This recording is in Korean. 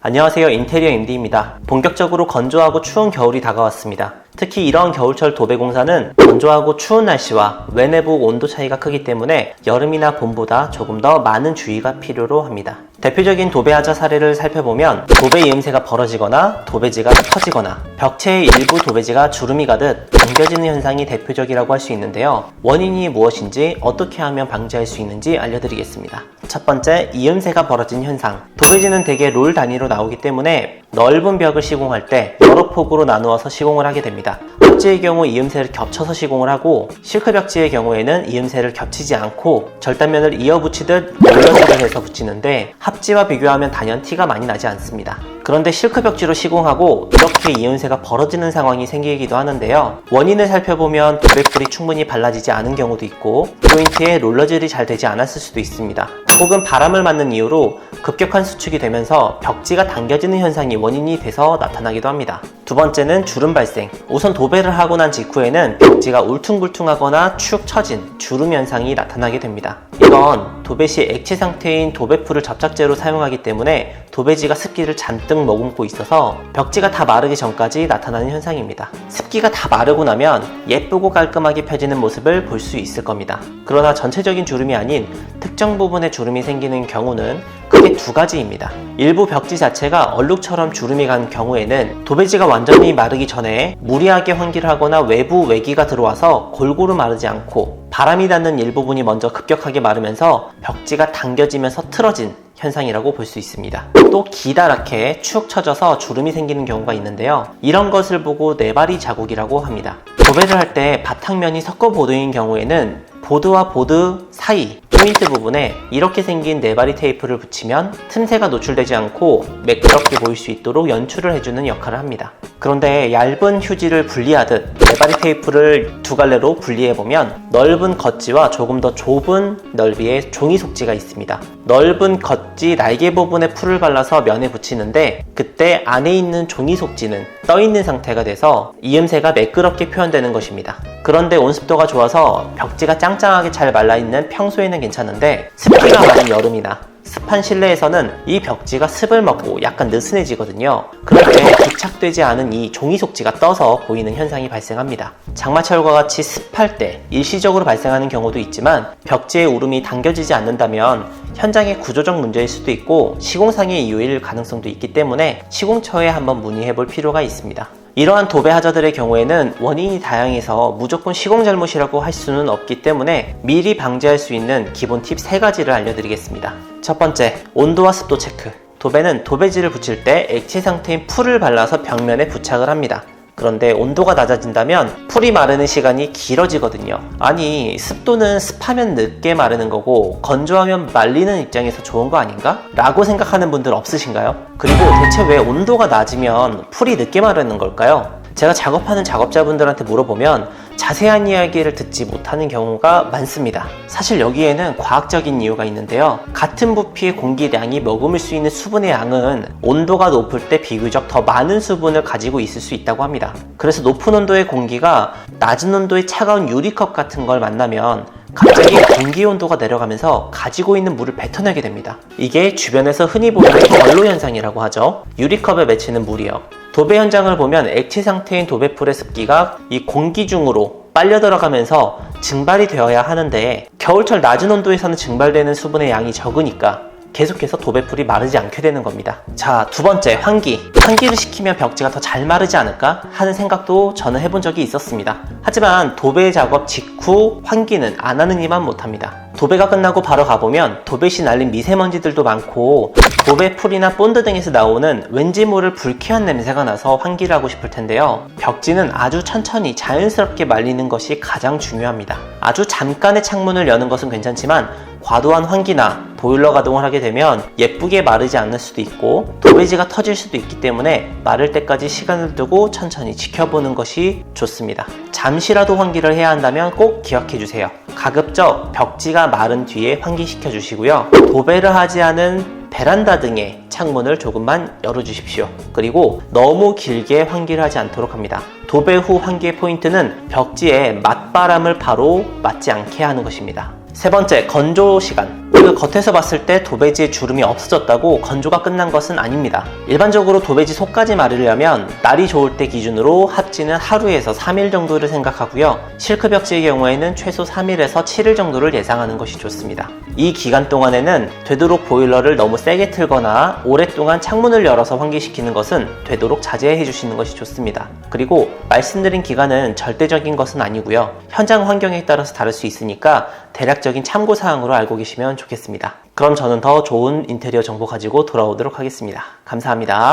안녕하세요, 인테리어 MD입니다. 본격적으로 건조하고 추운 겨울이 다가왔습니다. 특히 이런 겨울철 도배공사는 건조하고 추운 날씨와 외내부 온도 차이가 크기 때문에 여름이나 봄보다 조금 더 많은 주의가 필요로 합니다. 대표적인 도배하자 사례를 살펴보면 도배 이음새가 벌어지거나 도배지가 터지거나 벽체의 일부 도배지가 주름이 가듯 당겨지는 현상이 대표적이라고 할 수 있는데요. 원인이 무엇인지 어떻게 하면 방지할 수 있는지 알려드리겠습니다. 첫 번째, 이음새가 벌어진 현상. 도배지는 대개 롤 단위로 나오기 때문에 넓은 벽을 시공할 때 여러 폭으로 나누어서 시공을 하게 됩니다. 벽지의 경우 이음새를 겹쳐서 시공을 하고 실크 벽지의 경우에는 이음새를 겹치지 않고 절단면을 이어붙이듯 롤러질을 해서 붙이는데 합지와 비교하면 단연 티가 많이 나지 않습니다. 그런데 실크 벽지로 시공하고 이렇게 이음새가 벌어지는 상황이 생기기도 하는데요. 원인을 살펴보면 도배풀이 충분히 발라지지 않은 경우도 있고 조인트에 롤러질이 잘 되지 않았을 수도 있습니다. 혹은 바람을 맞는 이유로 급격한 수축이 되면서 벽지가 당겨지는 현상이 원인이 돼서 나타나기도 합니다. 두 번째는 주름 발생. 우선 도배를 하고 난 직후에는 벽지가 울퉁불퉁하거나 축 처진 주름 현상이 나타나게 됩니다. 이건 도배 시 액체 상태인 도배풀을 접착제로 사용하기 때문에 도배지가 습기를 잔뜩 머금고 있어서 벽지가 다 마르기 전까지 나타나는 현상입니다. 습기가 다 마르고 나면 예쁘고 깔끔하게 펴지는 모습을 볼 수 있을 겁니다. 그러나 전체적인 주름이 아닌 특정 부분에 주름이 생기는 경우는 크게 두 가지입니다. 일부 벽지 자체가 얼룩처럼 주름이 간 경우에는 도배지가 완전히 마르기 전에 무리하게 환기를 하거나 외부 외기가 들어와서 골고루 마르지 않고 바람이 닿는 일부분이 먼저 급격하게 마르면서 벽지가 당겨지면서 틀어진 현상이라고 볼 수 있습니다. 또 기다랗게 축 처져서 주름이 생기는 경우가 있는데요. 이런 것을 보고 네바리 자국이라고 합니다. 도배를 할 때 바탕면이 섞어 보드인 경우에는 보드와 보드 사이 조인트 부분에 이렇게 생긴 네바리 테이프를 붙이면 틈새가 노출되지 않고 매끄럽게 보일 수 있도록 연출을 해주는 역할을 합니다. 그런데 얇은 휴지를 분리하듯 네바리 테이프를 두 갈래로 분리해보면 넓은 겉지와 조금 더 좁은 넓이의 종이 속지가 있습니다. 넓은 겉지 날개 부분에 풀을 발라서 면에 붙이는데 그때 안에 있는 종이 속지는 떠있는 상태가 돼서 이음새가 매끄럽게 표현되는 것입니다. 그런데 온습도가 좋아서 벽지가 짱짱하게 잘 말라있는 평소에는 괜찮은데 습기가 많은 여름이나 습한 실내에서는 이 벽지가 습을 먹고 약간 느슨해지거든요. 그럴 때 부착되지 않은 이 종이 속지가 떠서 보이는 현상이 발생합니다. 장마철과 같이 습할 때 일시적으로 발생하는 경우도 있지만 벽지의 울음이 당겨지지 않는다면 현장의 구조적 문제일 수도 있고 시공상의 이유일 가능성도 있기 때문에 시공처에 한번 문의해 볼 필요가 있습니다. 이러한 도배 하자들의 경우에는 원인이 다양해서 무조건 시공 잘못이라고 할 수는 없기 때문에 미리 방지할 수 있는 기본 팁 3가지를 알려드리겠습니다. 첫 번째, 온도와 습도 체크. 도배는 도배지를 붙일 때 액체 상태인 풀을 발라서 벽면에 부착을 합니다. 그런데 온도가 낮아진다면 풀이 마르는 시간이 길어지거든요. 아니, 습도는 습하면 늦게 마르는 거고 건조하면 말리는 입장에서 좋은 거 아닌가? 라고 생각하는 분들 없으신가요? 그리고 대체 왜 온도가 낮으면 풀이 늦게 마르는 걸까요? 제가 작업하는 작업자분들한테 물어보면 자세한 이야기를 듣지 못하는 경우가 많습니다. 사실 여기에는 과학적인 이유가 있는데요. 같은 부피의 공기량이 머금을 수 있는 수분의 양은 온도가 높을 때 비교적 더 많은 수분을 가지고 있을 수 있다고 합니다. 그래서 높은 온도의 공기가 낮은 온도의 차가운 유리컵 같은 걸 만나면 갑자기 공기 온도가 내려가면서 가지고 있는 물을 뱉어내게 됩니다. 이게 주변에서 흔히 보이는 결로 현상이라고 하죠. 유리컵에 맺히는 물이요. 도배 현장을 보면 액체 상태인 도배풀의 습기가 이 공기 중으로 빨려 들어가면서 증발이 되어야 하는데 겨울철 낮은 온도에서는 증발되는 수분의 양이 적으니까 계속해서 도배풀이 마르지 않게 되는 겁니다. 자, 두 번째, 환기. 환기를 시키면 벽지가 더 잘 마르지 않을까 하는 생각도 저는 해본 적이 있었습니다. 하지만 도배 작업 직후 환기는 안 하는 이만 못합니다. 도배가 끝나고 바로 가보면 도배 시 날린 미세먼지들도 많고 도배풀이나 본드 등에서 나오는 왠지 모를 불쾌한 냄새가 나서 환기를 하고 싶을 텐데요. 벽지는 아주 천천히 자연스럽게 말리는 것이 가장 중요합니다. 아주 잠깐의 창문을 여는 것은 괜찮지만 과도한 환기나 보일러 가동을 하게 되면 예쁘게 마르지 않을 수도 있고 도배지가 터질 수도 있기 때문에 마를 때까지 시간을 두고 천천히 지켜보는 것이 좋습니다. 잠시라도 환기를 해야 한다면 꼭 기억해 주세요. 가급적 벽지가 마른 뒤에 환기시켜 주시고요. 도배를 하지 않은 베란다 등의 창문을 조금만 열어주십시오. 그리고 너무 길게 환기를 하지 않도록 합니다. 도배 후 환기의 포인트는 벽지에 맞바람을 바로 맞지 않게 하는 것입니다. 세 번째, 건조 시간. 겉에서 봤을 때 도배지에 주름이 없어졌다고 건조가 끝난 것은 아닙니다. 일반적으로 도배지 속까지 마르려면 날이 좋을 때 기준으로 합지는 하루에서 3일 정도를 생각하고요. 실크벽지의 경우에는 최소 3일에서 7일 정도를 예상하는 것이 좋습니다. 이 기간 동안에는 되도록 보일러를 너무 세게 틀거나 오랫동안 창문을 열어서 환기시키는 것은 되도록 자제해 주시는 것이 좋습니다. 그리고 말씀드린 기간은 절대적인 것은 아니고요. 현장 환경에 따라서 다를 수 있으니까 대략적인 참고사항으로 알고 계시면 좋겠습니다. 그럼 저는 더 좋은 인테리어 정보 가지고 돌아오도록 하겠습니다. 감사합니다.